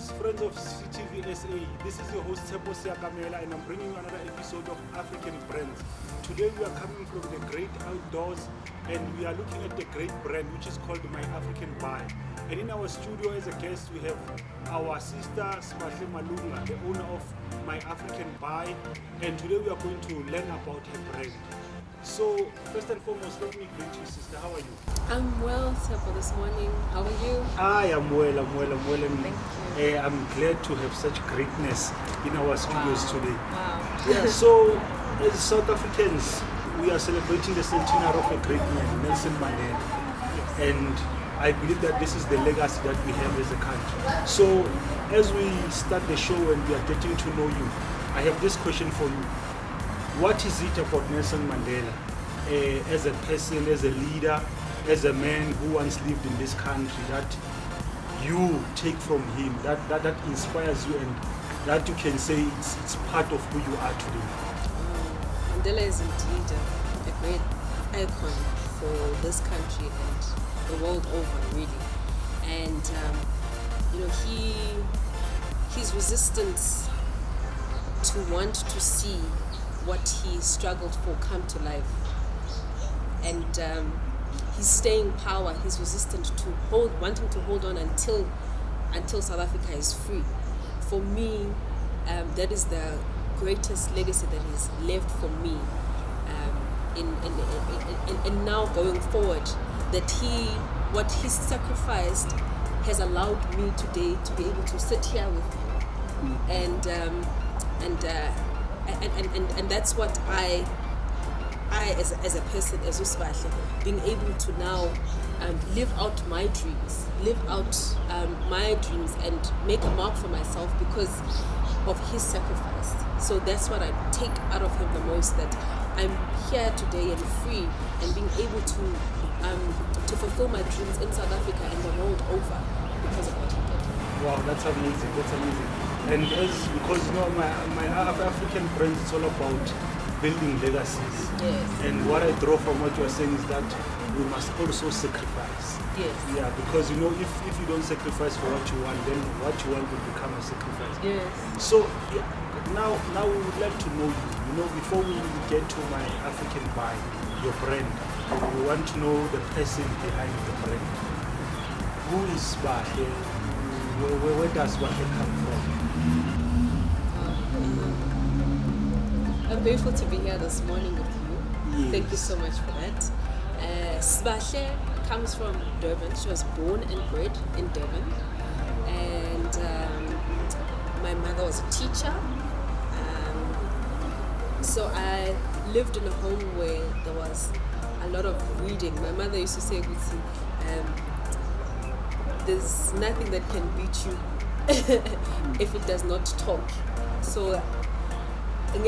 Greetings, friends of CTV SA. This is your host Tshepo Seakamela, and I'm bringing you another episode of African Brands. Today we are coming from the great outdoors, and we are looking at the great brand which is called My African Buy. And in our studio as a guest we have our sister Sibahle Malunga, the owner of My African Buy, and today we are going to learn about her brand. So first and foremost, let me greet you, sister. How are you? I'm well, Tshepo, this morning. How are you? I am well. And Thank you. I'm glad to have such greatness in our studios today. Wow. Yeah, so as South Africans, we are celebrating the centenary of a great man, Nelson Mandela. And I believe that this is the legacy that we have as a country. So as we start the show and we are getting to know you, I have this question for you. What is it about Nelson Mandela as a person, as a leader, as a man who once lived in this country that you take from him, that inspires you and that you can say it's part of who you are today? Mandela is indeed a great icon for this country and the world over, really. And his resistance to want to see what he struggled for come to life, and his staying power, his resistance to wanting to hold on until South Africa is free. For me, that is the greatest legacy that is left for me. In now going forward, that what he sacrificed has allowed me today to be able to sit here with him, and that's what I as a person, as Sibahle, being able to now live out my dreams, and make a mark for myself because of his sacrifice. So that's what I take out of him the most, that I'm here today and free and being able to fulfill my dreams in South Africa and the world over because of what he did. Wow, that's amazing. And because my African brand is all about building legacies. Yes. And what I draw from what you are saying is that we must also sacrifice. Yes. Yeah, because if you don't sacrifice for what you want, then what you want will become a sacrifice. Yes. So yeah, now we would like to know you. Before we get to My African Buy, your brand, we want to know the person behind the brand. Who is Sibahle? Where does Sibahle come from? I'm grateful to be here this morning with you. Yes. Thank you so much for that. Sibahle comes from Durban. She was born and bred in Durban. And my mother was a teacher. So I lived in a home where there was a lot of reading. My mother used to say, there's nothing that can beat you if it does not talk. So and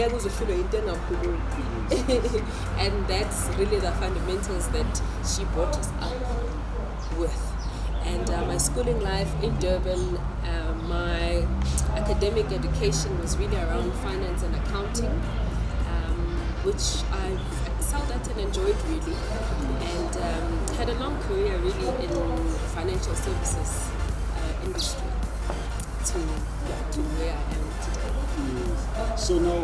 that's really the fundamentals that she brought us up with. And my schooling life in Durban, my academic education was really around finance and accounting, which I excelled at and enjoyed really, and had a long career really in financial services industry to where I am today. Yes. So now,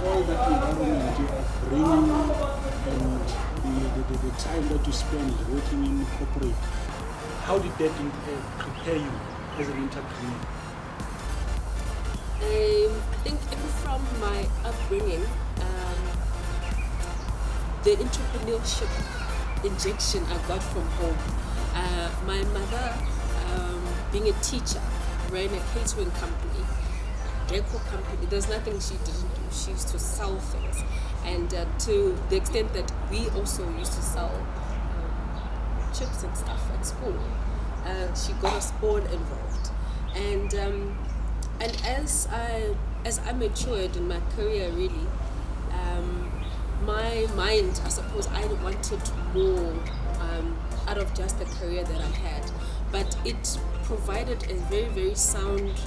all that environment you are bringing and the time that you spend working in corporate, how did that prepare you as an entrepreneur? I think from my upbringing, the entrepreneurship injection I got from home. My mother, being a teacher, ran a catering company, decor company. There's nothing she didn't do. She used to sell things, and to the extent that we also used to sell chips and stuff at school. She got us all involved, and as I matured in my career, really, my mind, I suppose, I wanted more out of just the career that I had, but it provided a very, very sound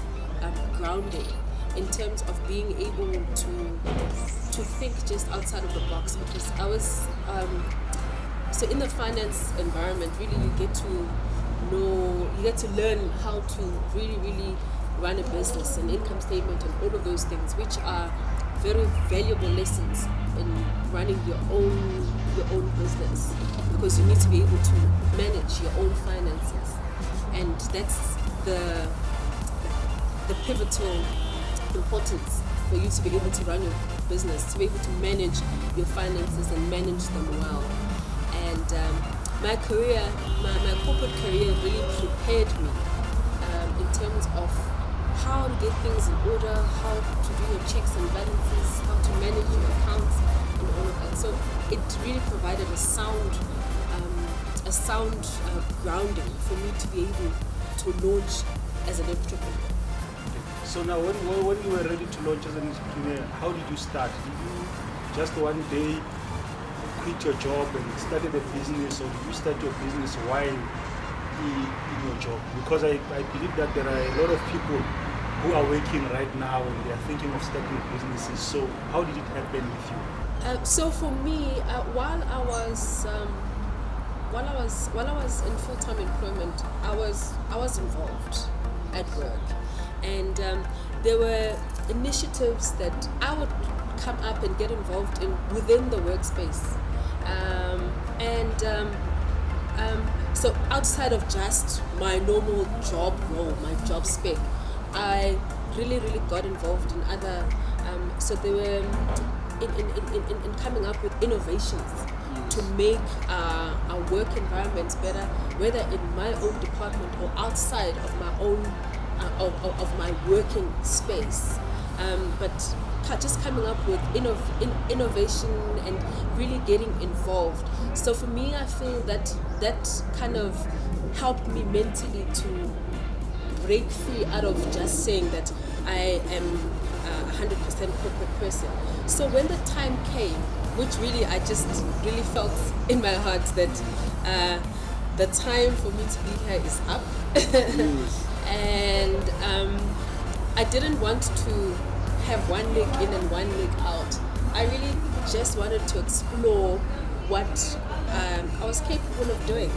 grounding in terms of being able to think just outside of the box, because I was so in the finance environment, really you get to learn how to really run a business, an income statement, and all of those things, which are very valuable lessons in running your own business, because you need to be able to manage your own finances, and that's the pivotal importance for you to be able to run your business, to be able to manage your finances and manage them well. And my career, my corporate career really prepared me in terms of how to get things in order, how to do your checks and balances, how to manage your accounts and all of that. So it really provided a sound grounding for me to be able to launch as an entrepreneur. So now when you were ready to launch as an entrepreneur, how did you start? Did you just one day quit your job and started a business, or did you start your business while in your job? Because I believe that there are a lot of people who are working right now and they are thinking of starting businesses. So how did it happen with you? So for me, while I was in full-time employment, I was involved at work, and there were initiatives that I would come up and get involved in within the workspace, so outside of just my normal job role, my job spec, I really got involved in other. So they were in coming up with innovations to make our work environments better, whether in my own department or outside of my own of my working space. But just coming up with innovation and really getting involved. So for me, I feel that kind of helped me mentally to break free out of just saying that I am a 100% corporate person. So when the time came, which really I just really felt in my heart that the time for me to be here is up. And I didn't want to have one leg in and one leg out. I really just wanted to explore what I was capable of doing,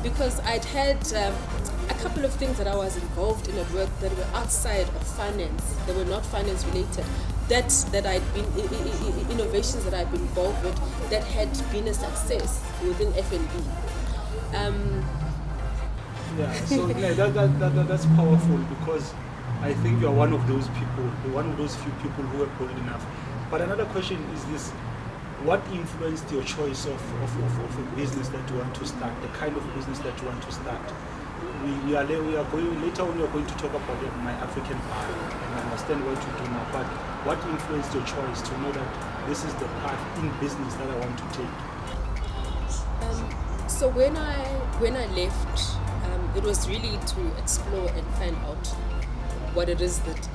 because I'd had a couple of things that I was involved in at work that were outside of finance, that were not finance related, that I'd been innovations that I'd been involved with that had been a success within F&B. So that's powerful, because I think you are one of those people, one of those few people who are bold enough. But another question is this: what influenced your choice of a business that you want to start, the kind of business that you want to start? We are going later on. We are going to talk about My African Pie, and I understand what you do now. But what influenced your choice to know that this is the path in business that I want to take? So when I left, it was really to explore and find out what it is that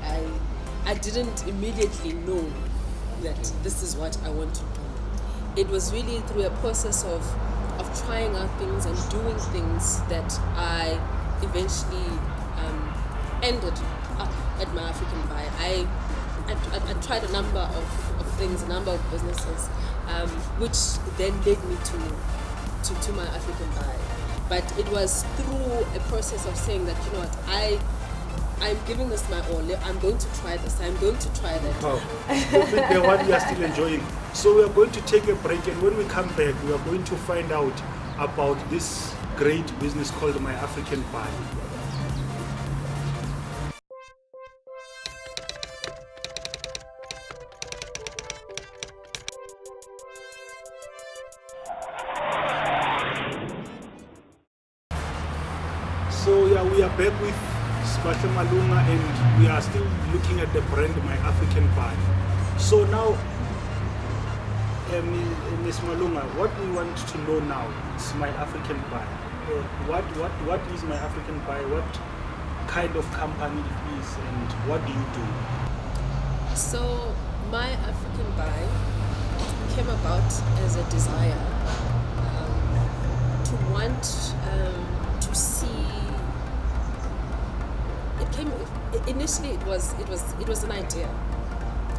I didn't immediately know that this is what I want to do. It was really through a process of trying out things and doing things that I eventually ended up at My African Pie. I tried a number of things, a number of businesses, which then led me to My African Pie. But it was through a process of saying that, you know what, I'm giving this my all. I'm going to try this. I'm going to try that. Wow. The one we are still enjoying. So we are going to take a break, and when we come back, we are going to find out about this great business called My African Pie. So we are back with Sibahle Malunga, and we are still looking at the brand My African Pie. So now, Ms. Malunga, what we want to know now is My African Pie. What is My African Pie? What kind of company it is, and what do you do? So My African Pie came about as a desire to want to see. Initially, it was an idea.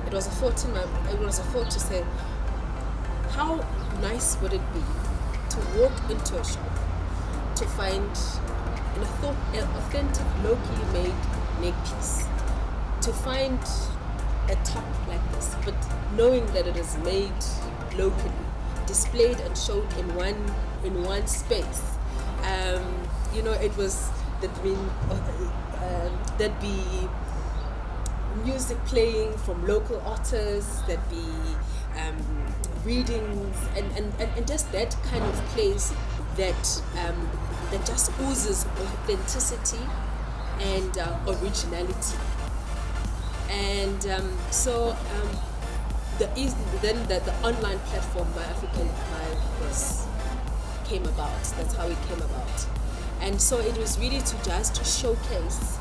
It was a thought in my. It was a thought to say, how nice would it be to walk into a shop to find an authentic, locally made neck piece, to find a top like this, but knowing that it is made locally, displayed and showed in one space. It was there'd be music playing from local artists, there'd be readings, and just that kind of place that just oozes authenticity and originality. And the online platform by African Vibe came about. That's how it came about. And so it was really to just showcase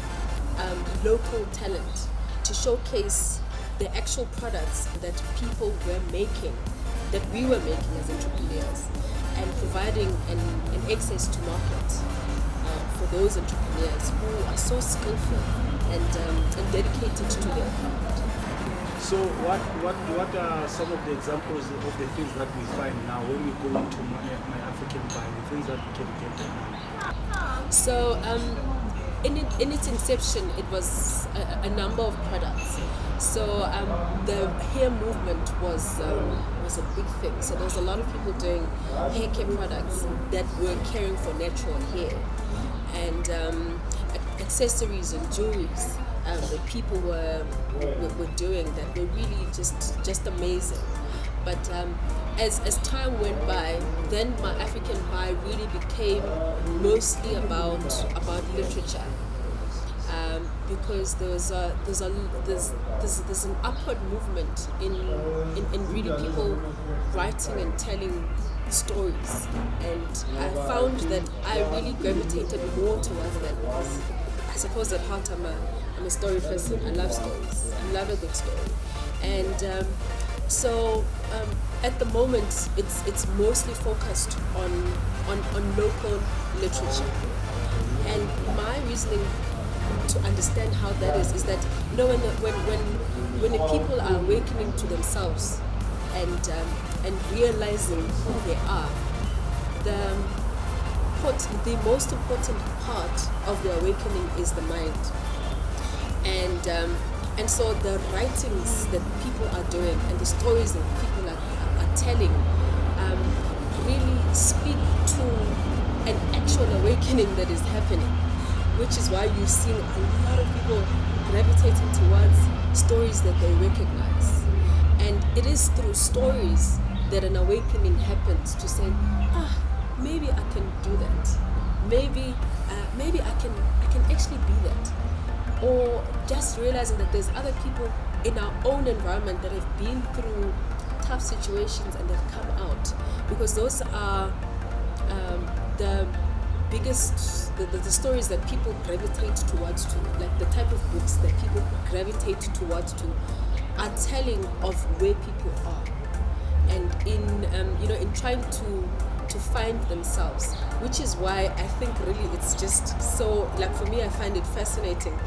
local talent, to showcase the actual products that people were making, that we were making as entrepreneurs, and providing an access to market for those entrepreneurs who are so skillful and dedicated to their craft. So what are some of the examples of the things that we find now when we go into my African Vibe, the things that we can get now? So in its inception, it was a number of products. So the hair movement was a big thing. So there was a lot of people doing hair care products that were caring for natural hair, and accessories and jewelries that people were doing that were really just amazing. But as time went by, then my African Vibe really became mostly about literature, because there's an upward movement in really people writing and telling stories, and I found that I really gravitated more towards that because I suppose at heart I'm a story person. I love stories. I love a good story, and so at the moment it's mostly focused on local literature. And my reasoning to understand how that is that when the people are awakening to themselves and realizing who they are, the most important part of the awakening is the mind. And so the writings that people are doing and the stories that people are telling really speak to an actual awakening that is happening, which is why you're seeing a lot of people gravitating towards stories that they recognize. And it is through stories that an awakening happens, to say, maybe I can do that. Maybe I can actually be that. Or just realizing that there's other people in our own environment that have been through tough situations and they've come out. Because those are the biggest, the stories that people gravitate towards to, like the type of books that people gravitate towards to, are telling of where people are, and in trying to find themselves, which is why I think really it's just so, like, for me, I find it fascinating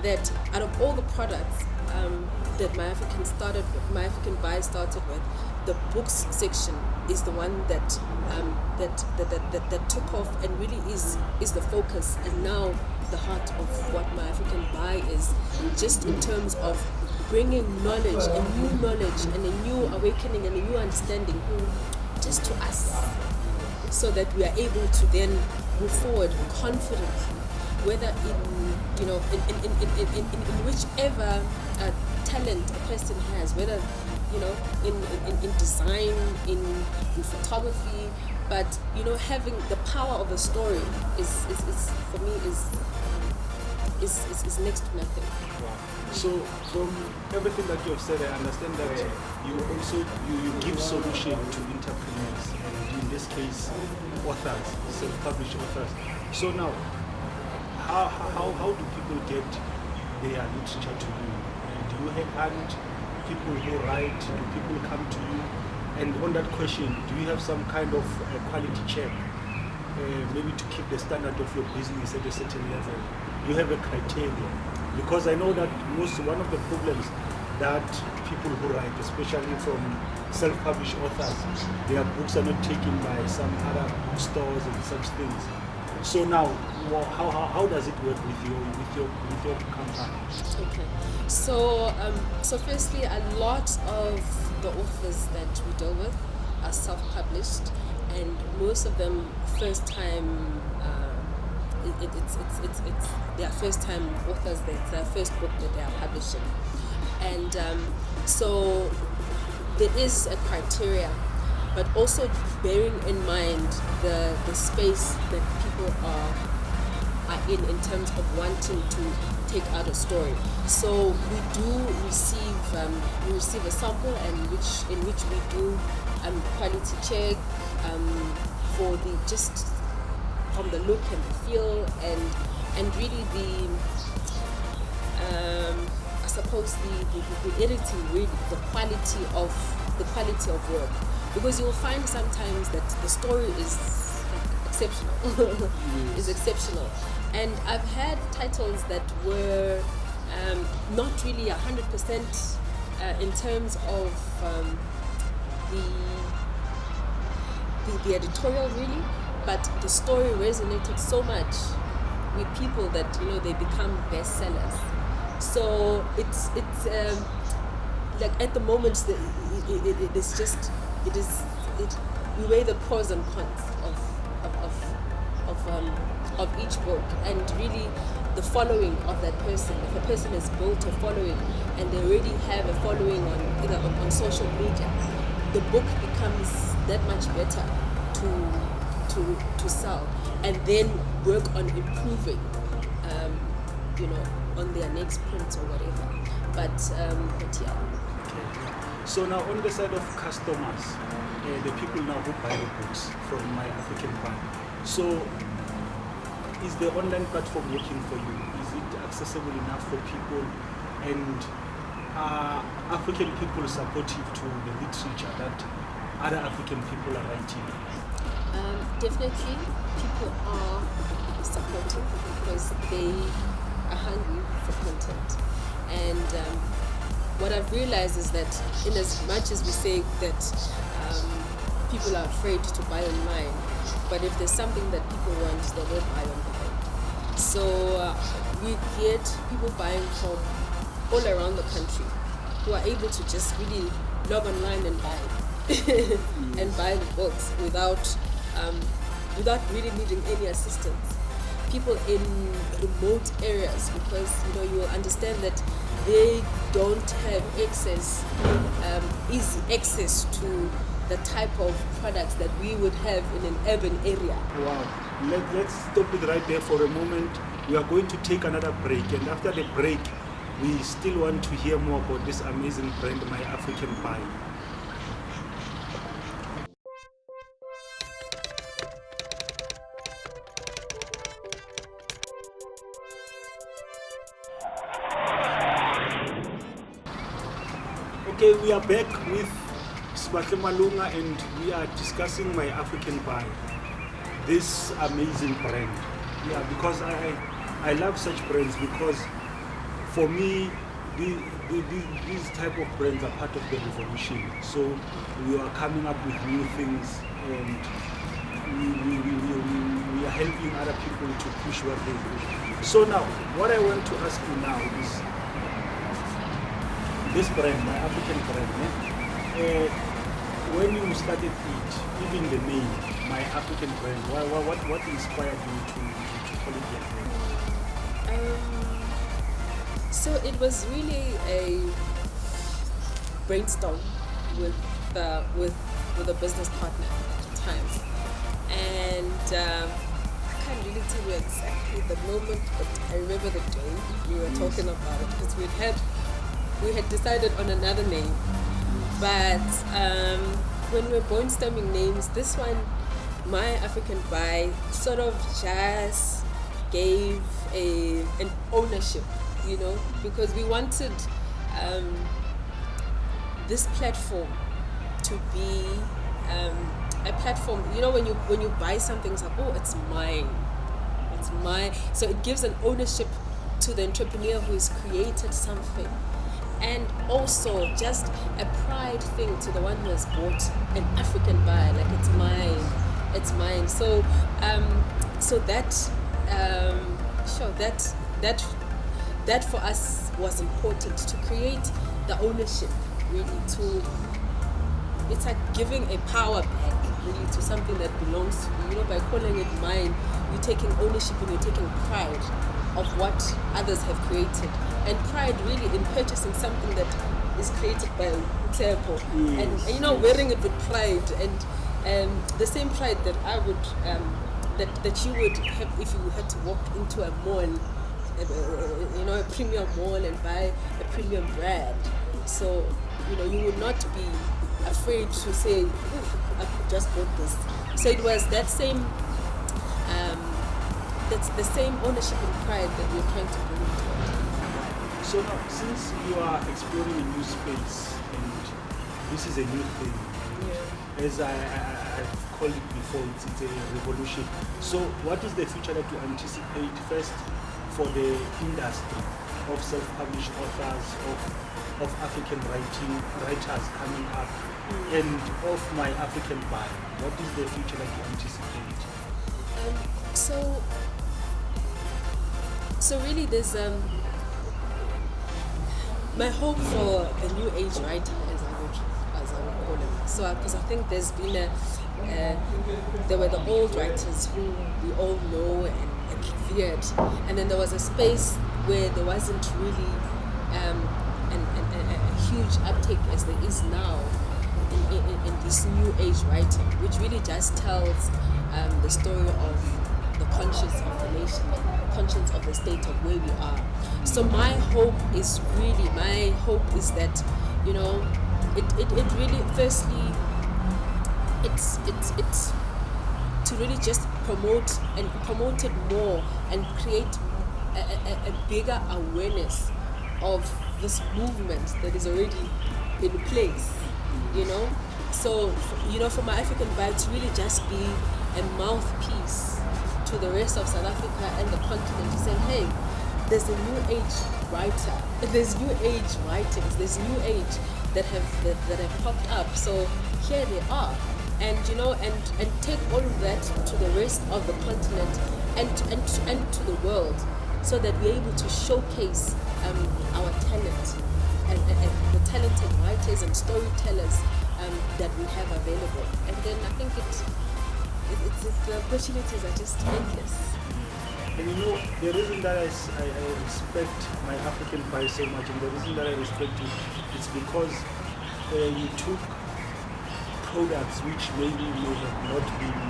that out of all the products that my African Vibe started with, the books section is the one that took off and really is the focus, and now the heart of what my African Vibe is, just in terms of bringing knowledge, a new knowledge and a new awakening and a new understanding just to us, so that we are able to then move forward confidently, whether in whichever talent a person has, whether in design, in photography, but having the power of a story is for me is next to nothing. So from everything that you have said, I understand that you also you give solution to entrepreneurs, and in this case authors, self-published authors. So now, how do people get their literature to you? Do you headhunt people who write? Do people come to you? And on that question, do you have some kind of quality check, maybe to keep the standard of your business at a certain level? Do you have a criteria? Because I know that one of the problems that people who write, especially from self-published authors, their books are not taken by some other bookstores and such things. So now, how does it work with your company? Okay. So firstly, a lot of the authors that we deal with are self-published, and most of them first time. It's their first time authors. That's their first book that they are publishing, and so there is a criteria, but also bearing in mind the space that people are in terms of wanting to take out a story. So we do receive a sample, and in which we do quality check for the just from the look and the feel and really I suppose the editing, really the quality of work, because you'll find sometimes that the story is exceptional. Is exceptional, and I've had titles that were not really 100% in terms of the editorial, really, but the story resonated so much with people that they become bestsellers. So it's like at the moment we weigh the pros and cons of each book, and really the following of that person. If a person has built a following and they already have a following on social media, the book becomes that much better to sell, and then work on improving on their next print or whatever. But yeah. So now on the side of customers, the people now who buy the books from My African Buy, so is the online platform working for you? Is it accessible enough for people, and are African people supportive to the literature that other African people are writing? Definitely, people are supportive because they are hungry for content. And what I've realized is that in as much as we say that people are afraid to buy online, but if there's something that people want, they will buy online. So we get people buying from all around the country who are able to just really log online and buy and buy the books without really needing any assistance. People in remote areas, because you will understand that they don't have easy access to the type of products that we would have in an urban area. Wow. Let's stop it right there for a moment. We are going to take another break, and after the break, we still want to hear more about this amazing brand, My African Buy. Okay, we are back with Sibahle Malunga, and we are discussing My African Buy, this amazing brand. Yeah, because I love such brands, because for me, these type of brands are part of the revolution. So we are coming up with new things, and we are helping other people to push what they do. So now, what I want to ask you now is, this brand, My African brand, when you started it, even the name, My African brand, what inspired you to call it your brand? So it was really a brainstorm with a business partner at the time, and I can't really tell you exactly the moment, but I remember the day we were talking about it, because we had decided on another name, but when we were brainstorming names, this one, My African Buy, sort of just gave an ownership, because we wanted this platform to be a platform. When you buy something, it's like, oh, it's mine. So it gives an ownership to the entrepreneur who has created something, and also just a pride thing to the one who has bought an African buy, like it's mine. So so that sure that for us was important to create the ownership, really, to it's like giving a power back really to something that belongs to you. You know, by calling it mine, you're taking ownership and you're taking pride of what others have created, and pride really in purchasing something that is created by Tshepo, and you know, wearing it with pride, and the same pride that I would that you would have if you had to walk into a mall, you know, a premium mall, and buy a premium brand. So, you know, you would not be afraid to say, I just bought this. So it was that same that's the same ownership and pride that we're trying to bring into it. So now, since you are exploring a new space, and this is a new thing, as I've called it before, it's a revolution. So what is the future that you anticipate first for the industry of self-published authors, of African writers coming up, and of my African buy? What is the future that you anticipate? So really there's my hope for the new age writer, as I would call him. So because I think there's been there were the old writers who we all know and revered, and then there was a space where there wasn't really a huge uptake as there is now in this new age writing, which really just tells the story of the conscience of the nation, conscience of the state of where we are. So my hope is that, you know, it really, firstly, it's to really just promote it more and create a bigger awareness of this movement that is already in place, you know. So, you know, for my African Vibe to really just be a mouthpiece to the rest of South Africa and the continent to say, hey, there's a new age writer, there's new age writings, there's new age that have popped up. So here they are, and you know, and take all of that to the rest of the continent and to the world, so that we're able to showcase our talent and the talented writers and storytellers that we have available. And then I think the opportunities are just endless. And you know, the reason that I respect my African pie so much, and the reason that I respect it, it's because you took products which maybe may have not been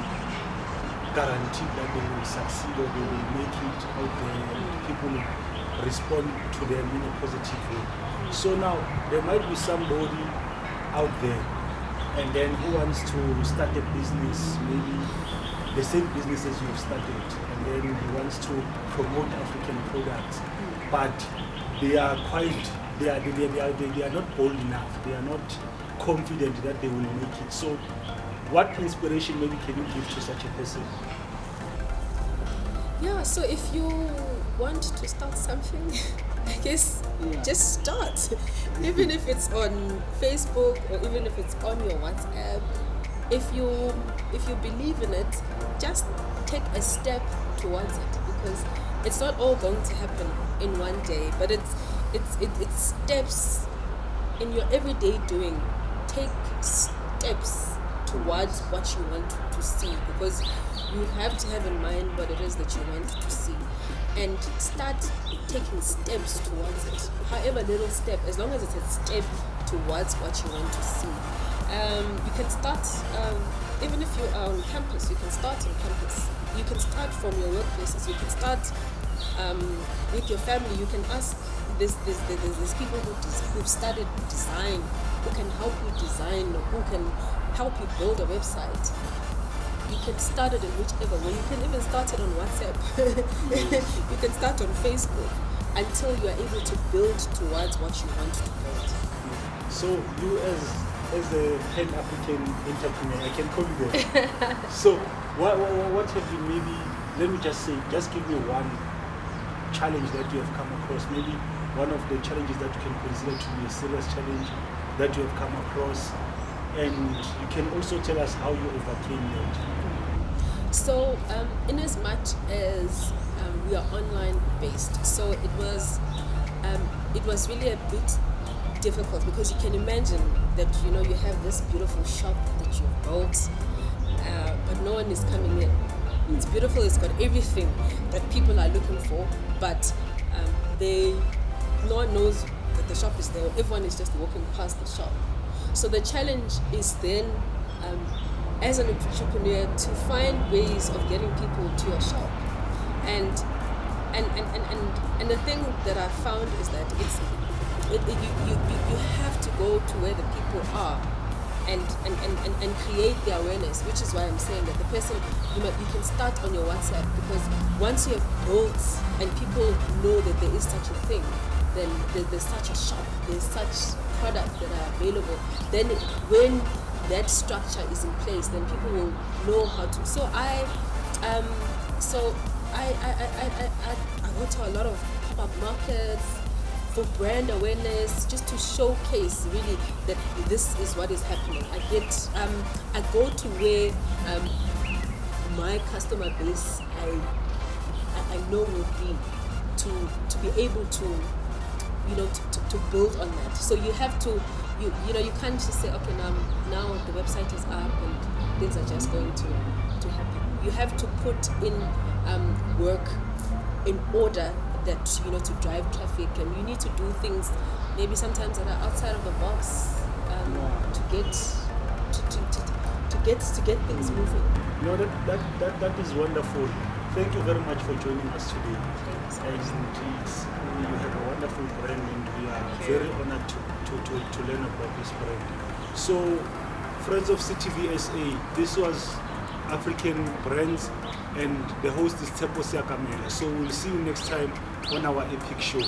guaranteed that they will succeed or they will make it out there and people respond to them in a positive way. So now, there might be somebody out there and then who wants to start a business, maybe the same business as you've started, and then he wants to promote African products, but they are not bold enough, they are not confident that they will make it. So what inspiration maybe can you give to such a person? Yeah, so if you want to start something, I guess just start. Even if it's on Facebook or even if it's on your WhatsApp, if you believe in it, just take a step towards it, because it's not all going to happen in one day, but it's steps in your everyday doing. Take steps towards what you want to see, because you have to have in mind what it is that you want to see, and start taking steps towards it. However little step, as long as it's a step towards what you want to see. You can start, even if you are on campus, you can start on campus. You can start from your workplaces. You can start with your family. You can ask, there's people who've studied design, who can help you design, who can help you build a website. You can start it in whichever way. You can even start it on WhatsApp. You can start on Facebook until you are able to build towards what you want to build. So you as a Pan-African entrepreneur, I can call you that. So what have you maybe, let me just say, just give me one challenge that you have come across, maybe one of the challenges that you can consider to be a serious challenge that you have come across, and you can also tell us how you overcame that. So, in as much as we are online based, so it was really a bit difficult, because you can imagine that you have this beautiful shop that you've built, but no one is coming in. It's beautiful, it's got everything that people are looking for, but no one knows that the shop is there. Everyone is just walking past the shop. So the challenge is then, as an entrepreneur, to find ways of getting people to your shop. And the thing that I found is that you have to go to where the people are and create the awareness, which is why I'm saying that the person, you can start on your WhatsApp, because once you have built and people know that there is such a thing, then there's such a shop, there's such products that are available, then when that structure is in place, then people will know how to. So I go to a lot of pop-up markets for brand awareness, just to showcase really that this is what is happening. I go to where my customer base I know will be, to be able to to build on that. So you have to you can't just say, okay, now the website is up and things are just going to happen. You have to put in work in order that to drive traffic, and you need to do things maybe sometimes that are outside of the box to get things moving. No, that is wonderful. Thank you very much for joining us today. And you have a wonderful brand, and we are very honored to learn about this brand. So, Friends of CTV SA, this was African Brands, and the host is Tshepo Seakamela. So we'll see you next time on our epic show.